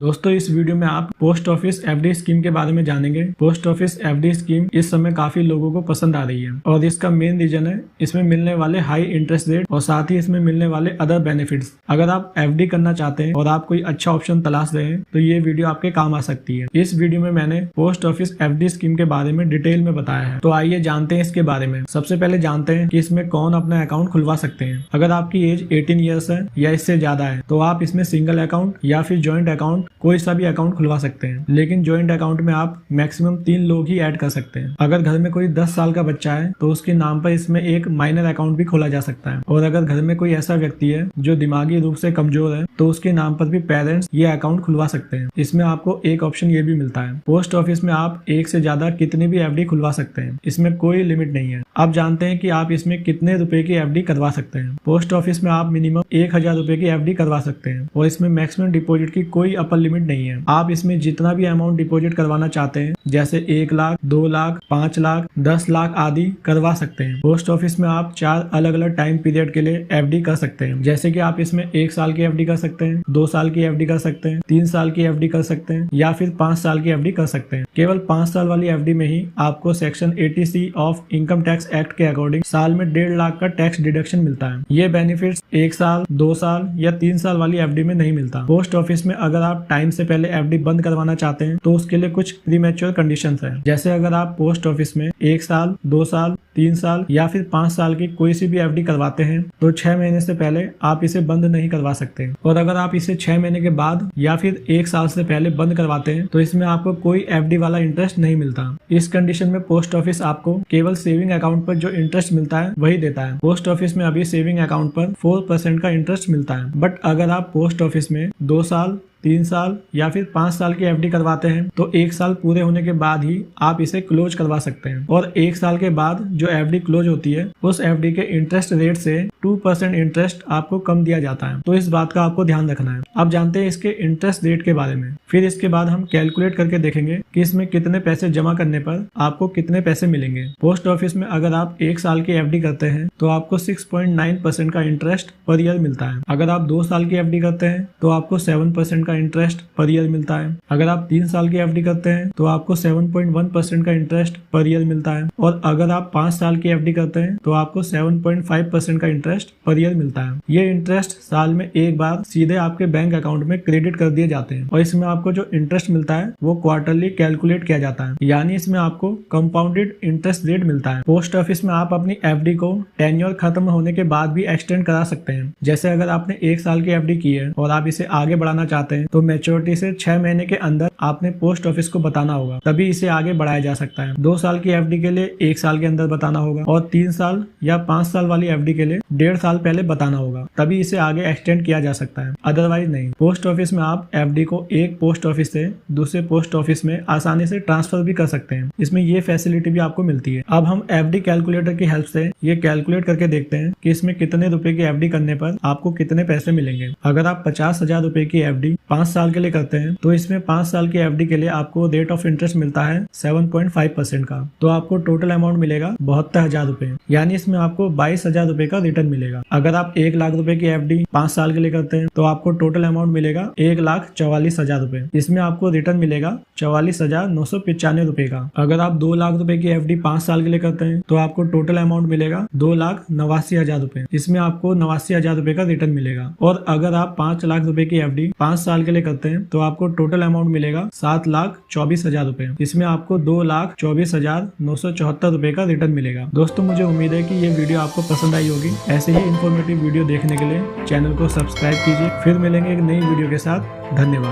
दोस्तों इस वीडियो में आप पोस्ट ऑफिस एफडी स्कीम के बारे में जानेंगे। पोस्ट ऑफिस एफडी स्कीम इस समय काफी लोगों को पसंद आ रही है और इसका मेन रीजन है इसमें मिलने वाले हाई इंटरेस्ट रेट और साथ ही इसमें मिलने वाले अदर बेनिफिट्स। अगर आप एफडी करना चाहते हैं और आप कोई अच्छा ऑप्शन तलाश रहे हैं तो ये वीडियो आपके काम आ सकती है। इस वीडियो में मैंने पोस्ट ऑफिस एफडी स्कीम के बारे में डिटेल में बताया है, तो आइए जानते हैं इसके बारे में। सबसे पहले जानते हैं कि इसमें कौन अपना अकाउंट खुलवा सकते हैं। अगर आपकी एज 18 ईयर्स है या इससे ज्यादा है तो आप इसमें सिंगल अकाउंट या फिर ज्वाइंट अकाउंट कोई सा भी अकाउंट खुलवा सकते हैं, लेकिन ज्वाइंट अकाउंट में आप मैक्सिमम 3 लोग ही ऐड कर सकते हैं। अगर घर में कोई 10 साल का बच्चा है तो उसके नाम पर इसमें एक माइनर अकाउंट भी खोला जा सकता है, और अगर घर में कोई ऐसा व्यक्ति है जो दिमागी रूप से कमजोर है तो उसके नाम पर भी पेरेंट्स ये अकाउंट खुलवा सकते हैं। इसमें आपको एक ऑप्शन ये भी मिलता है, पोस्ट ऑफिस में आप एक से ज्यादा कितनी भी एफडी खुलवा सकते हैं, इसमें कोई लिमिट नहीं है। आप जानते हैं कि आप इसमें कितने रुपए की एफडी करवा सकते हैं। पोस्ट ऑफिस में आप मिनिमम 1000 रुपए की एफडी करवा सकते हैं और इसमें मैक्सिमम डिपॉजिट की कोई अपर लिमिट नहीं है। आप इसमें जितना भी अमाउंट डिपॉजिट करवाना चाहते हैं, जैसे 1 लाख, 2 लाख, 5 लाख, 10 लाख आदि करवा सकते हैं। पोस्ट ऑफिस में आप 4 अलग अलग टाइम पीरियड के लिए एफडी कर सकते हैं, जैसे कि आप इसमें 1 साल की एफडी कर सकते हैं, 2 साल की एफडी कर सकते हैं, 3 साल की एफडी कर सकते हैं या फिर 5 साल की एफडी कर सकते हैं। केवल 5 साल वाली एफडी में ही आपको section 80C of income tax act के अकॉर्डिंग साल में 1.5 लाख का टैक्स डिडक्शन मिलता है। ये बेनिफिट्स 1 साल, 2 साल या 3 साल वाली एफडी में नहीं मिलता। पोस्ट ऑफिस में अगर आप टाइम से पहले एफडी बंद करवाना चाहते हैं तो उसके लिए कुछ प्रीमैच्योर कंडीशंस हैं। जैसे अगर आप पोस्ट ऑफिस में 1 साल, 2 साल, 3 साल या फिर 5 साल की कोई सी भी एफडी करवाते हैं तो 6 महीने से पहले आप इसे बंद नहीं करवा सकते, और अगर आप इसे 6 महीने के बाद या फिर 1 साल से पहले बंद करवाते हैं तो इसमें आपको कोई एफडी वाला इंटरेस्ट नहीं मिलता। इस कंडीशन में पोस्ट ऑफिस आपको केवल सेविंग अकाउंट पर जो इंटरेस्ट मिलता है वही देता है। पोस्ट ऑफिस में अभी सेविंग अकाउंट पर 4% का इंटरेस्ट मिलता है, बट अगर आप पोस्ट ऑफिस में 2 साल, 3 साल या फिर 5 साल की एफडी करवाते हैं तो 1 साल पूरे होने के बाद ही आप इसे क्लोज करवा सकते हैं, और 1 साल के बाद जो एफडी क्लोज होती है उस एफडी के इंटरेस्ट रेट से 2% इंटरेस्ट आपको कम दिया जाता है। तो इस बात का आपको ध्यान रखना है। आप जानते हैं इसके इंटरेस्ट रेट के बारे में, फिर इसके बाद हम कैलकुलेट करके देखेंगे कि इसमें कितने पैसे जमा करने पर आपको कितने पैसे मिलेंगे। पोस्ट ऑफिस में अगर आप 1 साल की एफडी करते हैं तो आपको 6.9% का इंटरेस्ट पर ईयर मिलता है। अगर आप 2 साल की एफडी करते हैं तो आपको 7% का इंटरेस्ट पर ईयर मिलता है। अगर आप 3 साल की एफडी करते हैं तो आपको 7.1% का इंटरेस्ट पर ईयर मिलता है, और अगर आप 5 साल की एफडी करते हैं तो आपको 7.5% का इंटरेस्ट पर ईयर मिलता है। ये इंटरेस्ट साल में एक बार सीधे आपके बैंक अकाउंट में क्रेडिट कर दिए जाते हैं, और इसमें आपको जो इंटरेस्ट मिलता है वो क्वार्टरली कैलकुलेट किया जाता है, यानी इसमें आपको कंपाउंडेड इंटरेस्ट रेट मिलता है। पोस्ट ऑफिस में आप अपनी एफडी को टेन्योर खत्म होने के बाद भी एक्सटेंड करा सकते हैं। जैसे अगर आपने 1 साल की एफडी की है और आप इसे आगे बढ़ाना चाहते हैं तो मैच्योरिटी से 6 महीने के अंदर आपने पोस्ट ऑफिस को बताना होगा, तभी इसे आगे बढ़ाया जा सकता है। 2 साल की एफडी के लिए 1 साल के अंदर बताना होगा, और 3 साल या 5 साल वाली एफडी के लिए 1.5 साल पहले बताना होगा, तभी इसे आगे एक्सटेंड किया जा सकता है, अदरवाइज नहीं। पोस्ट ऑफिस में आप एफडी को एक पोस्ट ऑफिस से दूसरे पोस्ट ऑफिस में आसानी से ट्रांसफर भी कर सकते हैं। इसमें ये फैसिलिटी भी आपको मिलती है। अब हम एफडी कैलकुलेटर की हेल्प से ये कैलकुलेट करके देखते हैं कि इसमें कितने रुपए की एफडी करने पर आपको कितने पैसे मिलेंगे। अगर आप 50,000 रुपए की एफडी 5 साल के लिए करते हैं तो इसमें 5 साल की एफडी के लिए आपको रेट ऑफ इंटरेस्ट मिलता है 7.5% का, तो आपको टोटल अमाउंट मिलेगा 72,000 रुपए, यानी इसमें आपको 22,000 रुपए का रिटर्न मिलेगा। अगर आप 1 लाख रुपए की एफडी 5 साल के लिए करते हैं तो आपको टोटल अमाउंट मिलेगा 1,44,000 रुपए, इसमें आपको रिटर्न मिलेगा 44,995 रुपए का। अगर आप 2 लाख रुपए की एफडी 5 साल के लिए करते हैं तो आपको टोटल अमाउंट मिलेगा 2,89,000 रुपए, इसमें आपको 89,000 रुपए का रिटर्न मिलेगा। और अगर आप 5 लाख रुपए की एफडी 5 साल के लिए करते हैं तो आपको टोटल अमाउंट मिलेगा 7,24,000 रुपए, इसमें आपको 2,24,974 रुपए का रिटर्न मिलेगा। दोस्तों मुझे उम्मीद है कि ये वीडियो आपको पसंद आई होगी। ऐसे ही इन्फॉर्मेटिव वीडियो देखने के लिए चैनल को सब्सक्राइब कीजिए। फिर मिलेंगे एक नई वीडियो के साथ। धन्यवाद।